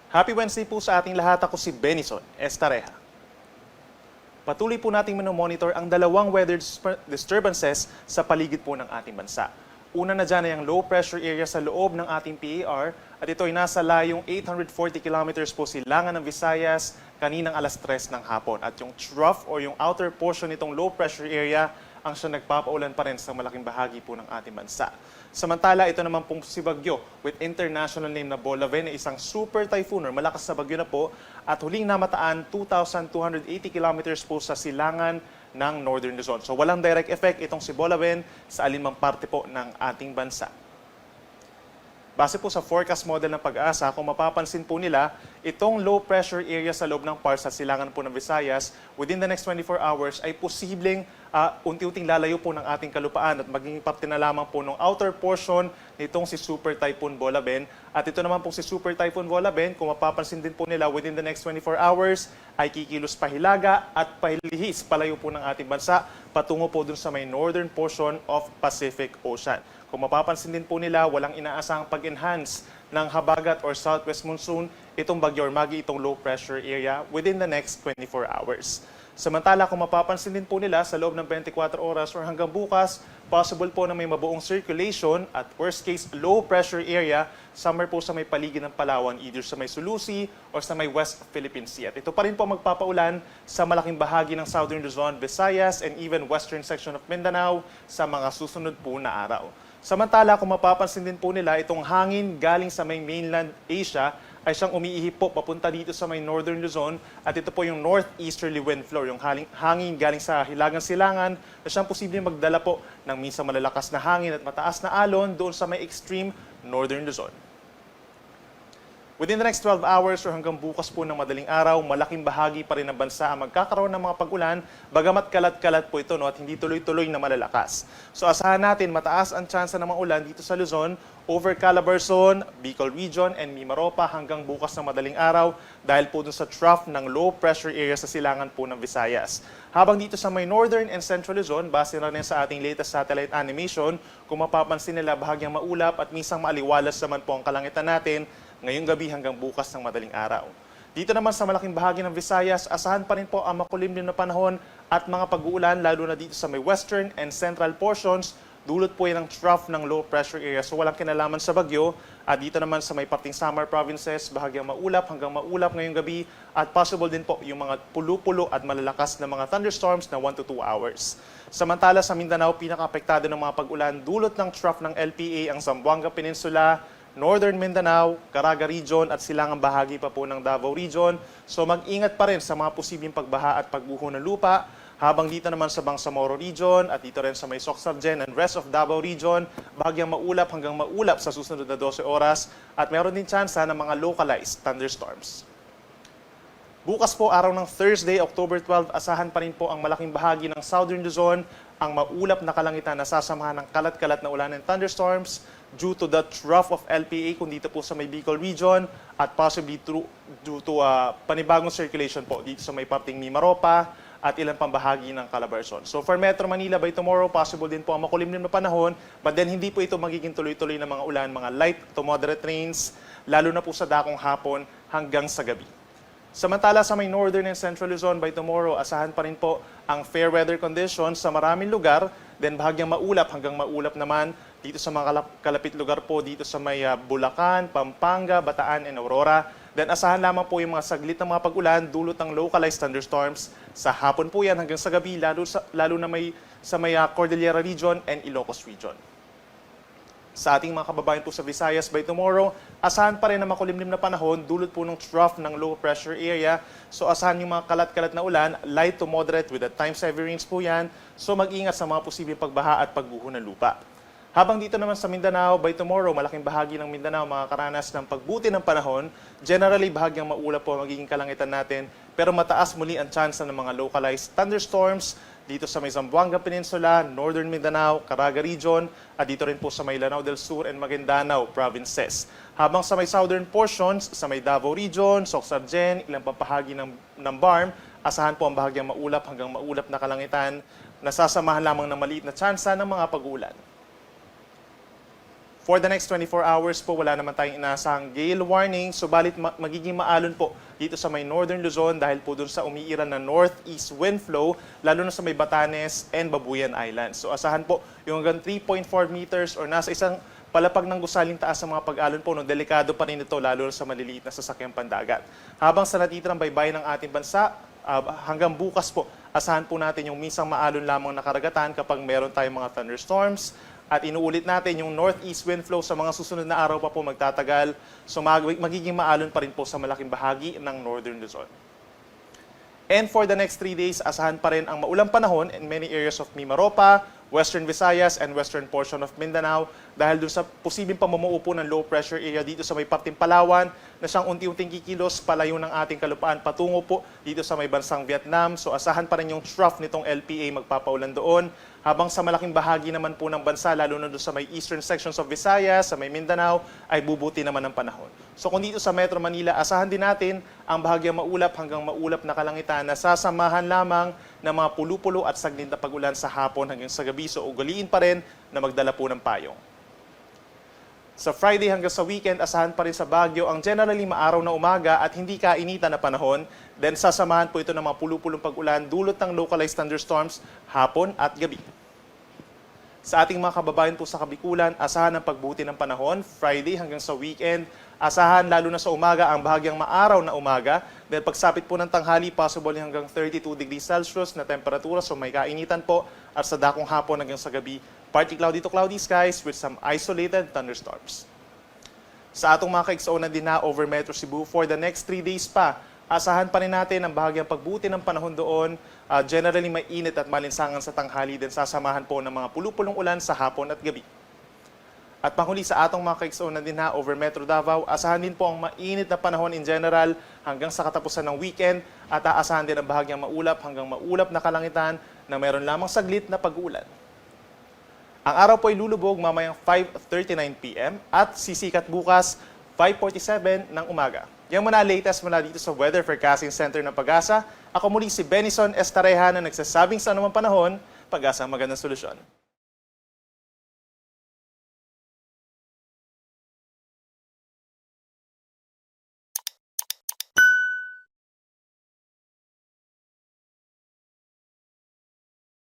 Happy Wednesday po sa ating lahat. Ako si Benison Estareja. Patuloy po nating monitor ang dalawang weather disturbances sa paligid po ng ating bansa. Una na dyan ay ang low pressure area sa loob ng ating PAR at ito ay nasa layong 840 kilometers po silangan ng Visayas kaninang alas 3 ng hapon. At yung trough o yung outer portion nitong low pressure area ang siya nagpapaulan pa rin sa malaking bahagi po ng ating bansa. Samantala, ito naman pong si Bagyo with international name na Bolaven, isang super typhoon or malakas na bagyo na po at huling namataan 2,280 kilometers po sa silangan ng Northern Luzon. So walang direct effect itong si Bolaven sa alinmang parte po ng ating bansa. Base po sa forecast model ng Pag-asa, kung mapapansin po nila, itong low pressure area sa loob ng PAR sa silangan po ng Visayas, within the next 24 hours ay posibleng unti-unting lalayo po ng ating kalupaan at magiging parte na lamang po ng outer portion nitong si Super Typhoon Bolaven. At ito naman po si Super Typhoon Bolaven, kung mapapansin din po nila, within the next 24 hours ay kikilos pahilaga at pahilihis palayo po ng ating bansa patungo po dun sa may northern portion of Pacific Ocean. Kung mapapansin din po nila, walang inaasahang pag-enhance ng habagat or southwest monsoon itong bagyo or magi itong low pressure area within the next 24 hours. Samantala, kung mapapansin din po nila sa loob ng 24 oras or hanggang bukas, possible po na may mabuong circulation at worst case low pressure area somewhere po sa may paligid ng Palawan, either sa may Sulusi or sa may West Philippine Sea. At ito pa rin po magpapaulan sa malaking bahagi ng Southern Luzon, Visayas, and even western section of Mindanao sa mga susunod po na araw. Samantala, kung mapapansin din po nila, itong hangin galing sa may mainland Asia ay siyang umiihip po papunta dito sa may Northern Luzon at ito po yung northeasterly wind flow, yung hangin galing sa Hilagang Silangan na siyang posibleng magdala po ng minsan malalakas na hangin at mataas na alon doon sa may extreme Northern Luzon. Within the next 12 hours or hanggang bukas po ng madaling araw, malaking bahagi pa rin ng bansa ang magkakaroon ng mga pag-ulan, bagamat kalat-kalat po ito at hindi tuloy-tuloy na malalakas. So asahan natin mataas ang tsansa ng mga ulan dito sa Luzon, over Calabarzon, Bicol Region, and Mimaropa hanggang bukas ng madaling araw dahil po dun sa trough ng low pressure area sa silangan po ng Visayas. Habang dito sa may Northern and Central Luzon, base na rin sa ating latest satellite animation, kung mapapansin nila bahagyang maulap at minsan maaliwalas naman po ang kalangitan natin ngayong gabi hanggang bukas ng madaling araw. Dito naman sa malaking bahagi ng Visayas, asahan pa rin po ang makulimlim na panahon at mga pag-uulan lalo na dito sa may western and central portions. Dulot po yan ng trough ng low pressure area. So walang kinalaman sa bagyo. At dito naman sa may parting summer provinces, bahagyang maulap hanggang maulap ngayong gabi. At possible din po yung mga pulo-pulo at malalakas na mga thunderstorms na 1 to 2 hours. Samantala sa Mindanao, pinaka-apektado ng mga pag-ulan dulot ng trough ng LPA ang Zamboanga Peninsula, Northern Mindanao, Caraga Region at silangang bahagi pa po ng Davao Region. So mag-ingat pa rin sa mga posibleng pagbaha at pagbuho ng lupa. Habang dito naman sa Bangsamoro Region at dito rin sa may Socsargen and rest of Davao Region, bahagyang maulap hanggang maulap sa susunod na 12 oras at meron din tsansa ng mga localized thunderstorms. Bukas po, araw ng Thursday, October 12, asahan pa rin po ang malaking bahagi ng Southern Luzon, ang maulap na kalangitan na sasamahan ng kalat-kalat na ulan and thunderstorms due to the trough of LPA kung dito po sa may Bicol Region at possibly due to panibagong circulation po dito sa may parting Mimaropa at ilang pang bahagi ng Calabarzon. So for Metro Manila, by tomorrow, possible din po ang makulimlim na panahon, but then hindi po ito magiging tuloy-tuloy na mga ulan, mga light to moderate rains, lalo na po sa dakong hapon hanggang sa gabi. Samantala sa may Northern and Central Luzon, by tomorrow, asahan pa rin po ang fair weather conditions sa maraming lugar, then bahagyang maulap hanggang maulap naman dito sa mga kalapit lugar po, dito sa may Bulacan, Pampanga, Bataan, and Aurora. Then asahan lamang po yung mga saglit na mga pag-ulan dulot ng localized thunderstorms. Sa hapon po yan hanggang sa gabi, lalo na sa may Cordillera Region and Ilocos Region. Sa ating mga kababayan po sa Visayas, by tomorrow, asahan pa rin na makulimlim na panahon dulot po ng trough ng low pressure area. So asahan yung mga kalat-kalat na ulan, light to moderate with at times heavy rains po yan. So mag-ingat sa mga posibleng pagbaha at pagguho ng lupa. Habang dito naman sa Mindanao, by tomorrow, malaking bahagi ng Mindanao makakaranas ng pagbuti ng panahon. Generally, bahagyang maulap po magiging kalangitan natin, pero mataas muli ang tsansa ng mga localized thunderstorms dito sa may Zamboanga Peninsula, Northern Mindanao, Caraga Region, at dito rin po sa may Lanao del Sur and Maguindanao provinces. Habang sa may southern portions, sa may Davao Region, Socsargen, ilang papahagi ng BARM, asahan po ang bahagyang maulap hanggang maulap na kalangitan, nasasamahan lamang ng maliit na tsansa ng mga pag-ulan. For the next 24 hours po, wala naman tayong inaasahang gale warning, subalit magiging maalon po dito sa may Northern Luzon dahil po dun sa umiiral na northeast wind flow, lalo na sa may Batanes and Babuyan Islands. So asahan po yung hanggang 3.4 meters or nasa isang palapag ng gusaling taas sa mga pag-alon po, no, delikado pa rin ito lalo sa maliliit na sasakyang pandagat. Habang sa natitirang baybayin ng ating bansa, hanggang bukas po, asahan po natin yung minsang maalon lamang na karagatan kapag meron tayong mga thunderstorms. At inuulit natin yung northeast wind flow sa mga susunod na araw pa po magtatagal. So magiging maalon pa rin po sa malaking bahagi ng Northern Luzon. And for the next 3 days, asahan pa rin ang maulang panahon in many areas of Mimaropa, Western Visayas, and western portion of Mindanao dahil dun sa posibleng pamumuupo ng low pressure area dito sa may parting Palawan na siyang unti-unting kikilos palayo ng ating kalupaan patungo po dito sa may bansang Vietnam. So asahan pa rin yung trough nitong LPA magpapaulan doon. Habang sa malaking bahagi naman po ng bansa, lalo na doon sa may eastern sections of Visayas, sa may Mindanao, ay bubuti naman ng panahon. So kung dito sa Metro Manila, asahan din natin ang bahagyang maulap hanggang maulap na kalangitan na sasamahan lamang ng mga pulu-pulo at saglit na pag-ulan sa hapon hanggang sa gabi. So ugaliin pa rin na magdala po ng payong. Sa Friday hanggang sa weekend, asahan pa rin sa Baguio ang generally maaraw na umaga at hindi kainitan na panahon. Then sasamahan po ito ng mga pulu-pulong pag-ulan dulot ng localized thunderstorms hapon at gabi. Sa ating mga kababayan po sa Kabikulan, asahan ang pagbuti ng panahon Friday hanggang sa weekend. Asahan lalo na sa umaga ang bahagyang maaraw na umaga. Then pagsapit po ng tanghali, possible hanggang 32 degrees Celsius na temperatura, so may kainitan po. At sa dakong hapon hanggang sa gabi, partly cloudy to cloudy skies with some isolated thunderstorms. Sa atong mga kaigsuonan din na over Metro Cebu, for the next 3 days pa, asahan pa rin natin ang bahagyang pagbuti ng panahon doon. Generally may init at malinsangan sa tanghali, din sasamahan po ng mga pulu-pulong ulan sa hapon at gabi. At panghuli sa atong mga kaigsuonan din na over Metro Davao, asahan din po ang mainit na panahon in general hanggang sa katapusan ng weekend at aasahan din ang bahagyang maulap hanggang maulap na kalangitan na meron lamang saglit na pag-uulan. Ang araw po ay lulubog mamayang 5:39 p.m. at sisikat bukas 5:47 ng umaga. Yan muna latest mula dito sa Weather Forecasting Center ng Pag-asa. Ako muli si Benison Estareha na nagsasabing sa anumang panahon, Pag-asa ang magandang solusyon.